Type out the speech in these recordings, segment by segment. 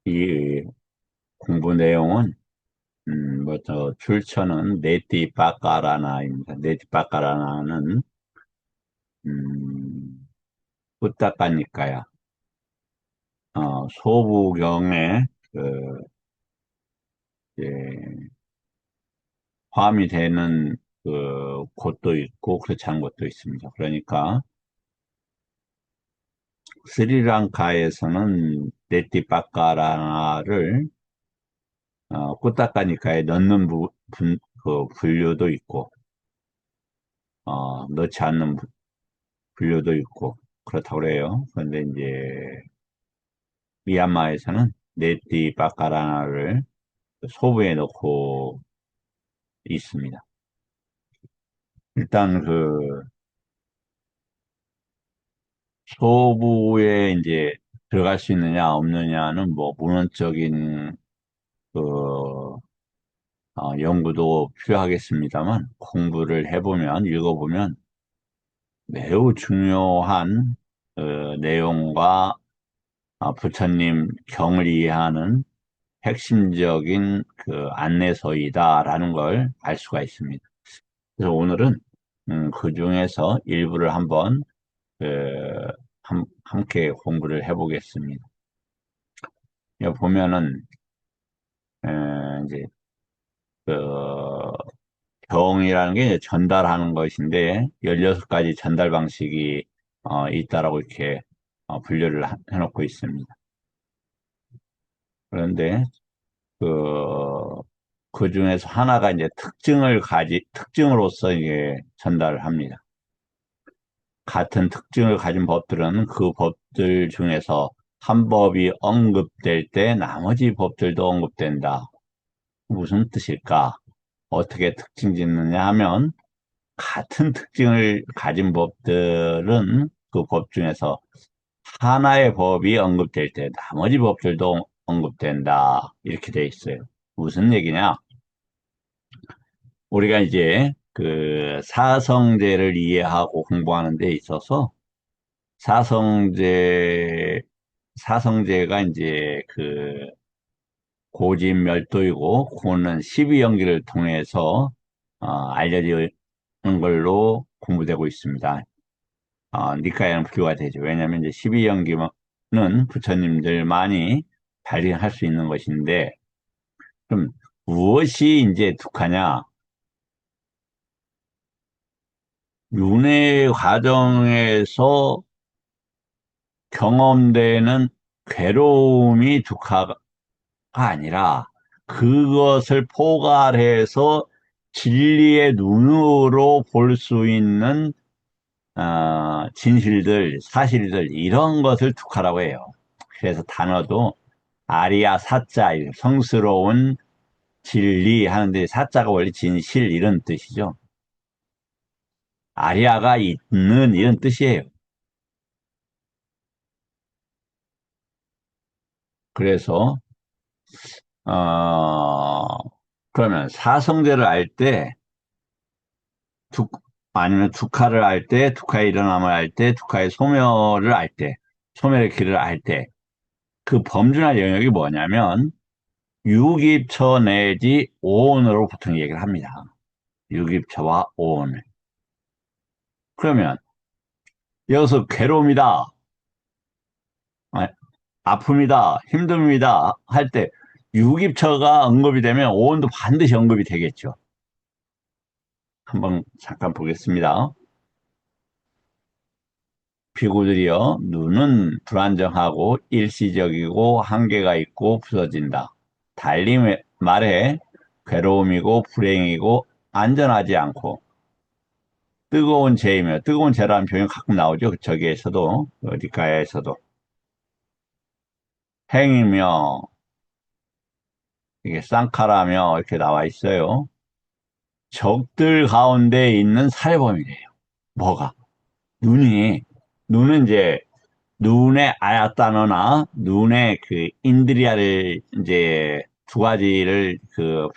이 공부 내용은, 출처는 네티 바까라나입니다. 네티 바까라나는, 후딱가니까야, 소부경에, 그, 예, 포함이 되는 곳도 있고, 그렇지 않은 곳도 있습니다. 그러니까, 스리랑카에서는 네티 바까라나를, 후딱가니까에 넣는 분류도 있고, 넣지 않는 분류도 있고, 그렇다고 그래요. 그런데 이제, 미얀마에서는 네티 바카라나를 소부에 넣고 있습니다. 일단 소부에 이제 들어갈 수 있느냐 없느냐는 뭐 문헌적인 그 연구도 필요하겠습니다만 공부를 해보면 읽어보면 매우 중요한 내용과 부처님 경을 이해하는 핵심적인 안내서이다라는 걸 알 수가 있습니다. 그래서 오늘은 그 중에서 일부를 한번 그, 함께 공부를 해보겠습니다. 여기 보면은 이제 그 경이라는 게 이제 전달하는 것인데 16가지 전달 방식이 있다라고 이렇게 분류를 해놓고 있습니다. 그런데 그, 그 중에서 하나가 이제 특징으로서 이게 전달을 합니다. 같은 특징을 가진 법들은 그 법들 중에서 한 법이 언급될 때 나머지 법들도 언급된다. 무슨 뜻일까? 어떻게 특징 짓느냐 하면 같은 특징을 가진 법들은 그 법 중에서 하나의 법이 언급될 때 나머지 법들도 언급된다. 이렇게 돼 있어요. 무슨 얘기냐? 우리가 이제 사성제를 이해하고 공부하는 데 있어서 사성제, 사성제가 이제 고진멸도이고, 그거는 12연기를 통해서, 알려지는 걸로 공부되고 있습니다. 니카에는 불교가 되죠. 왜냐하면 이제 12연기는 부처님들만이 발휘할 수 있는 것인데, 그럼 무엇이 이제 독하냐? 윤회 과정에서 경험되는 괴로움이 독하가 아니라 그것을 포괄해서 진리의 눈으로 볼 수 있는 진실들, 사실들 이런 것을 독하라고 해요. 그래서 단어도 아리아 사자 성스러운 진리 하는데 사자가 원래 진실 이런 뜻이죠. 아리아가 있는 이런 뜻이에요. 그래서 어, 그러면 사성제를 알 때, 아니면 두카를 알 때, 두카의 일어남을 알 때, 두카의 소멸을 알 때, 소멸의 길을 알 때, 그 범주나 영역이 뭐냐면, 유깁처 내지 오온으로 보통 얘기를 합니다. 유깁처와 오온을. 그러면, 여기서 괴로움이다, 아, 아픔이다, 힘듦이다 할 때, 유깁처가 언급이 되면 오온도 반드시 언급이 되겠죠. 한번 잠깐 보겠습니다. 피고들이여, 눈은 불안정하고 일시적이고 한계가 있고 부서진다. 달리 말해 괴로움이고 불행이고 안전하지 않고 뜨거운 죄이며 뜨거운 죄라는 표현이 가끔 나오죠. 저기에서도 어디가에서도 행이며 이게 쌍카라며 이렇게 나와 있어요. 적들 가운데 있는 살해범이래요. 뭐가? 눈이 눈은 이제 눈의 아야따너나 눈의 인드리아를 이제 두 가지를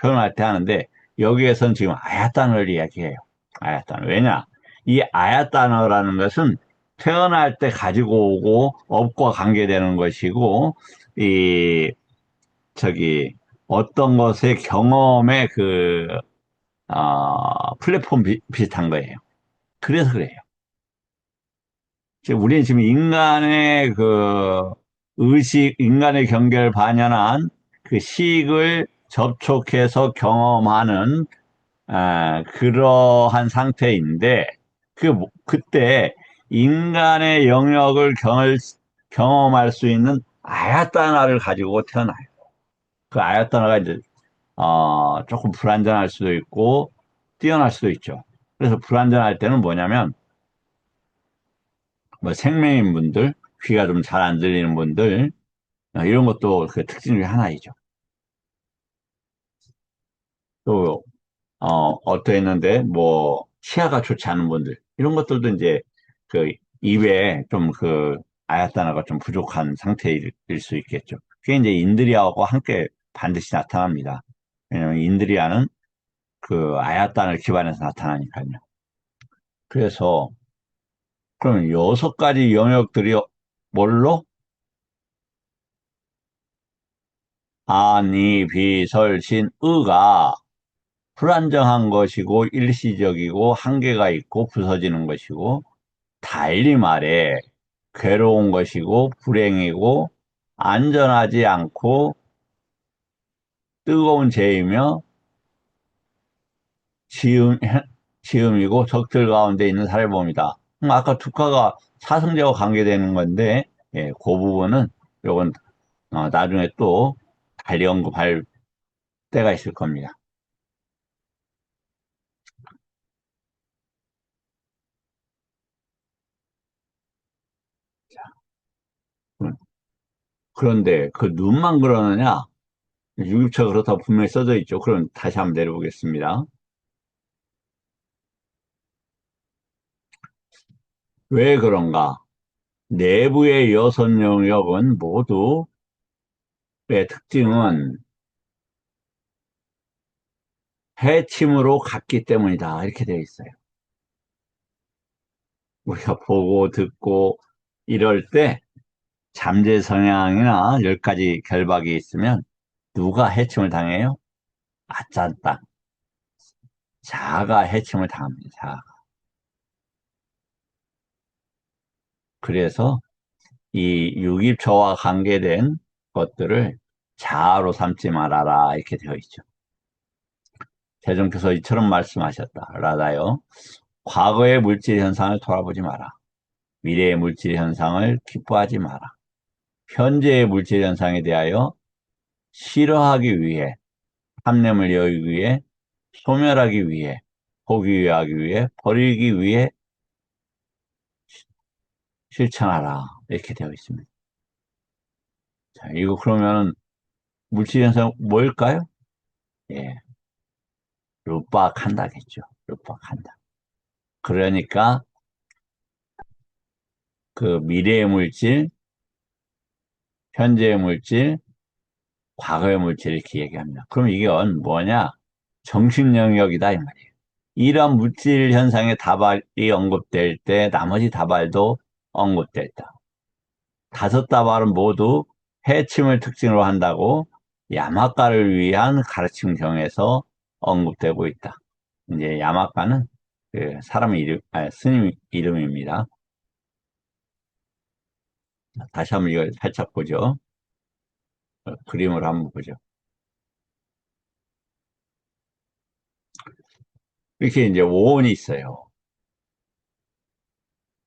표현할 때 하는데 여기에서는 지금 아야따너를 이야기해요. 아야따너. 왜냐? 이 아야따너라는 것은 태어날 때 가지고 오고 업과 관계되는 것이고 이 저기, 어떤 것의 경험의 플랫폼 비슷한 거예요. 그래서 그래요. 우리는 지금 인간의 의식, 인간의 경계를 반영한 그 식을 접촉해서 경험하는, 그러한 상태인데, 그때 인간의 영역을 경험할 수 있는 아야따나를 가지고 태어나요. 그 아야따나가 이제, 조금 불완전할 수도 있고, 뛰어날 수도 있죠. 그래서 불완전할 때는 뭐냐면, 뭐 생명인 분들, 귀가 좀 잘 안 들리는 분들, 이런 것도 그 특징 중에 하나이죠. 또, 어떠했는데, 뭐, 시야가 좋지 않은 분들, 이런 것들도 이제 그 입에 좀 아야따나가 좀 부족한 상태일 수 있겠죠. 그게 이제 인드리아하고 함께 반드시 나타납니다. 왜냐면 인드리아는 그 아야따나를 기반해서 나타나니까요. 그래서, 그럼 6가지 영역들이 뭘로? 아니, 비, 설, 신, 의가 불안정한 것이고 일시적이고 한계가 있고 부서지는 것이고 달리 말해 괴로운 것이고 불행이고 안전하지 않고 뜨거운 죄이며 지음, 지음이고 적들 가운데 있는 살해범이다. 아까 두카가 사성제와 관계되는 건데 예, 그 부분은 요건 나중에 또 달리 언급할 때가 있을 겁니다. 그런데 그 눈만 그러느냐? 유급처 그렇다고 분명히 써져 있죠. 그럼 다시 한번 내려보겠습니다. 왜 그런가? 내부의 여섯 영역은 모두의 특징은 해침으로 같기 때문이다. 이렇게 되어 있어요. 우리가 보고 듣고 이럴 때 잠재 성향이나 10가지 결박이 있으면 누가 해침을 당해요? 아짠다. 자아가 해침을 당합니다. 자아. 그래서 이 유기처와 관계된 것들을 자아로 삼지 말아라. 이렇게 되어 있죠. 대종께서 이처럼 말씀하셨다. 라다요. 과거의 물질 현상을 돌아보지 마라. 미래의 물질 현상을 기뻐하지 마라. 현재의 물질 현상에 대하여 싫어하기 위해, 탐냄을 여기기 위해, 소멸하기 위해, 포기하기 위해, 버리기 위해 실천하라. 이렇게 되어 있습니다. 자, 이거 그러면 물질 현상 뭘까요? 예, 룩박한다겠죠. 룩박한다. 그러니까 그 미래의 물질, 현재의 물질, 과거의 물질 이렇게 얘기합니다. 그럼 이게 뭐냐? 정신 영역이다 이 말이에요. 이런 물질 현상의 다발이 언급될 때 나머지 다발도 언급됐다. 다섯 다발은 모두 해침을 특징으로 한다고 야마가를 위한 가르침경에서 언급되고 있다. 이제 야마가는 그 사람 이름, 아니, 스님 이름입니다. 다시 한번 이걸 살짝 보죠. 그림을 한번 보죠. 이렇게 이제 오온이 있어요.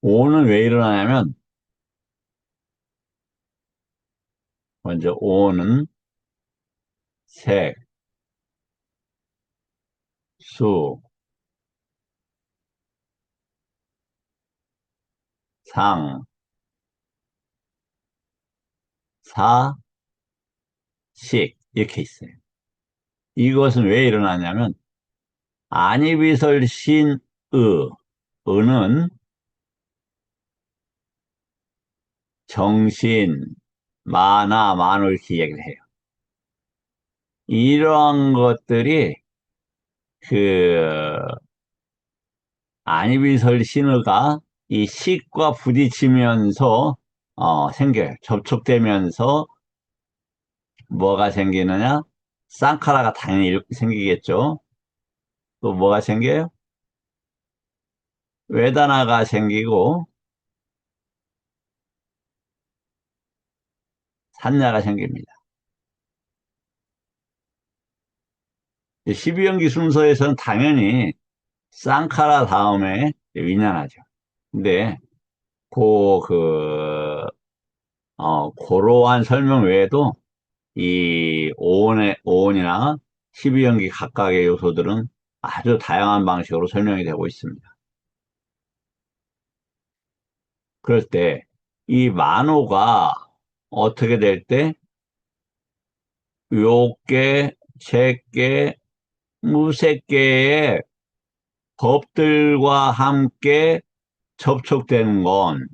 오온은 왜 일어나냐면 먼저 오온은 색, 수, 상, 사, 식 이렇게 있어요. 이것은 왜 일어나냐면 안이비설신의 의는 정신, 만화, 만호 이렇게 얘기를 해요. 이러한 것들이 그 안이비설신의가 이 식과 부딪히면서 생겨요. 접촉되면서 뭐가 생기느냐? 쌍카라가 당연히 생기겠죠. 또 뭐가 생겨요? 외다나가 생기고 산야가 생깁니다. 12연기 순서에서는 당연히 쌍카라 다음에 위냐나죠. 근데 고러한 설명 외에도 이 오온이나 12연기 각각의 요소들은 아주 다양한 방식으로 설명이 되고 있습니다. 그럴 때 이 만호가 어떻게 될 때 요계, 제계, 무색계의 법들과 함께 접촉되는 건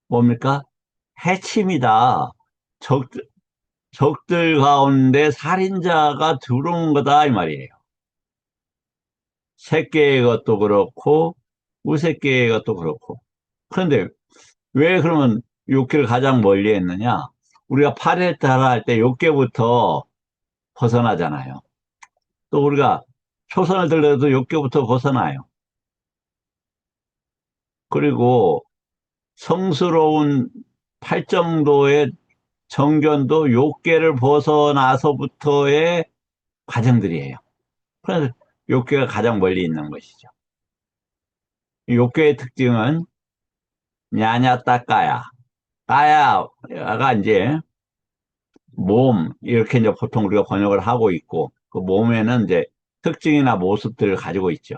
뭡니까? 해침이다. 적, 적들 가운데 살인자가 들어온 거다 이 말이에요. 색계의 것도 그렇고 무색계의 것도 그렇고. 그런데 왜 그러면 욕계를 가장 멀리 했느냐? 우리가 파레타라 할 때 욕계부터 벗어나잖아요. 또 우리가 초선을 들려도 욕계부터 벗어나요. 그리고 성스러운 팔정도의 정견도 욕계를 벗어나서부터의 과정들이에요. 그래서 욕계가 가장 멀리 있는 것이죠. 욕계의 특징은 냐냐 따까야. 까야가 이제 몸, 이렇게 이제 보통 우리가 번역을 하고 있고, 그 몸에는 이제 특징이나 모습들을 가지고 있죠.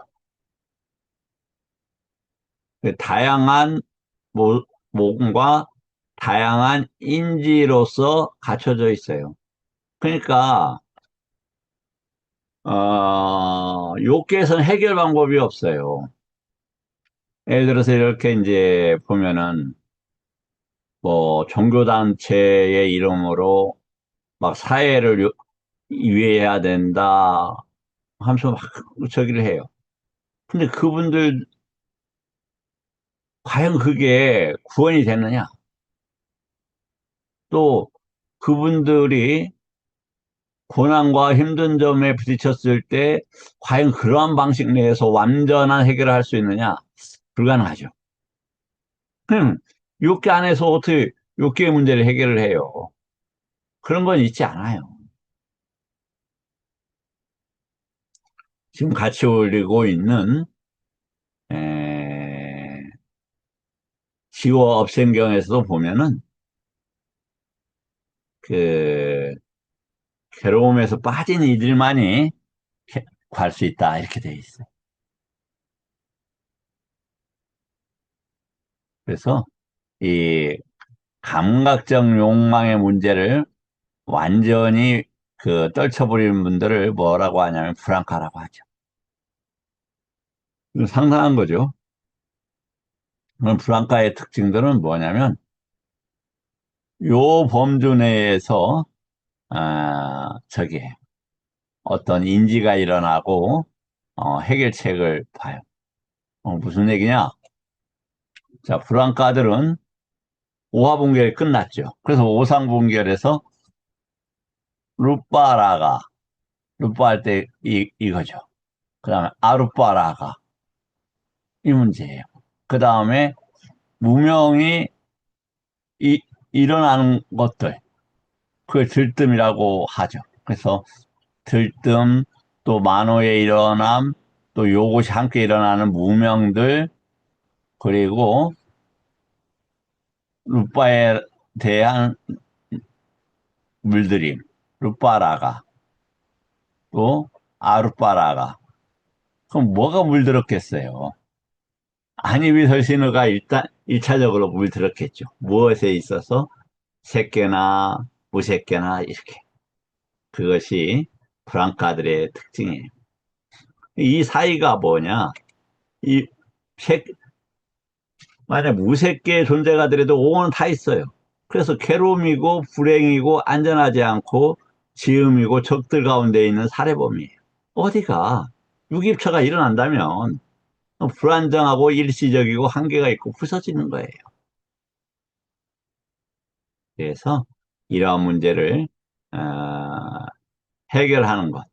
그 다양한 몸과 다양한 인지로서 갖춰져 있어요. 그러니까, 욕계에서는 해결 방법이 없어요. 예를 들어서 이렇게 이제 보면은, 뭐, 종교단체의 이름으로 막 사회를 위해야 된다 하면서 막 저기를 해요. 근데 그분들 과연 그게 구원이 되느냐? 또 그분들이 고난과 힘든 점에 부딪혔을 때 과연 그러한 방식 내에서 완전한 해결을 할 수 있느냐? 불가능하죠. 그럼 육계 안에서 어떻게 육계의 문제를 해결을 해요? 그런 건 있지 않아요. 지금 같이 올리고 있는 에, 지워 업생경에서도 보면은 그 괴로움에서 빠진 이들만이 구할 수 있다 이렇게 돼 있어요. 그래서 이 감각적 욕망의 문제를 완전히 떨쳐버리는 분들을 뭐라고 하냐면 불안카라고 하죠. 이거 상상한 거죠. 그럼 불안카의 특징들은 뭐냐면 요 범주 내에서 저기 어떤 인지가 일어나고 해결책을 봐요. 무슨 얘기냐? 자, 불안카들은 오화분결이 끝났죠. 그래서 오상분결에서 루빠라가 루빠 할 때 이거죠. 그 다음에 아루빠라가 이 문제예요. 그 다음에 무명이 일어나는 것들, 그걸 들뜸이라고 하죠. 그래서 들뜸, 또 만호의 일어남, 또 요것이 함께 일어나는 무명들, 그리고 루파에 대한 물들임, 루파라가, 또 아루파라가. 그럼 뭐가 물들었겠어요? 한이비설신어가 일단 1차적으로 물들었겠죠. 무엇에 있어서? 새끼나 무새끼나 이렇게. 그것이 브랑카들의 특징이에요. 이 사이가 뭐냐? 이 새, 만약 무색계의 존재가 더라도 오온은 다 있어요. 그래서 괴로움이고 불행이고 안전하지 않고 지음이고 적들 가운데 있는 살해범이에요. 어디가 유기입처가 일어난다면 불안정하고 일시적이고 한계가 있고 부서지는 거예요. 그래서 이러한 문제를 어, 해결하는 것.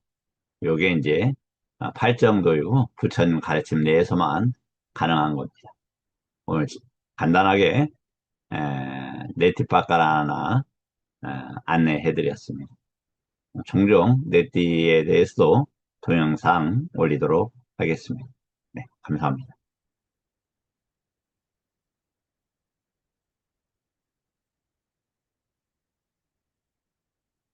요게 이제 발전도이고 부처님 가르침 내에서만 가능한 겁니다. 오늘 간단하게 네티바까라 하나 안내해드렸습니다. 종종 네티에 대해서도 동영상 올리도록 하겠습니다. 네, 감사합니다.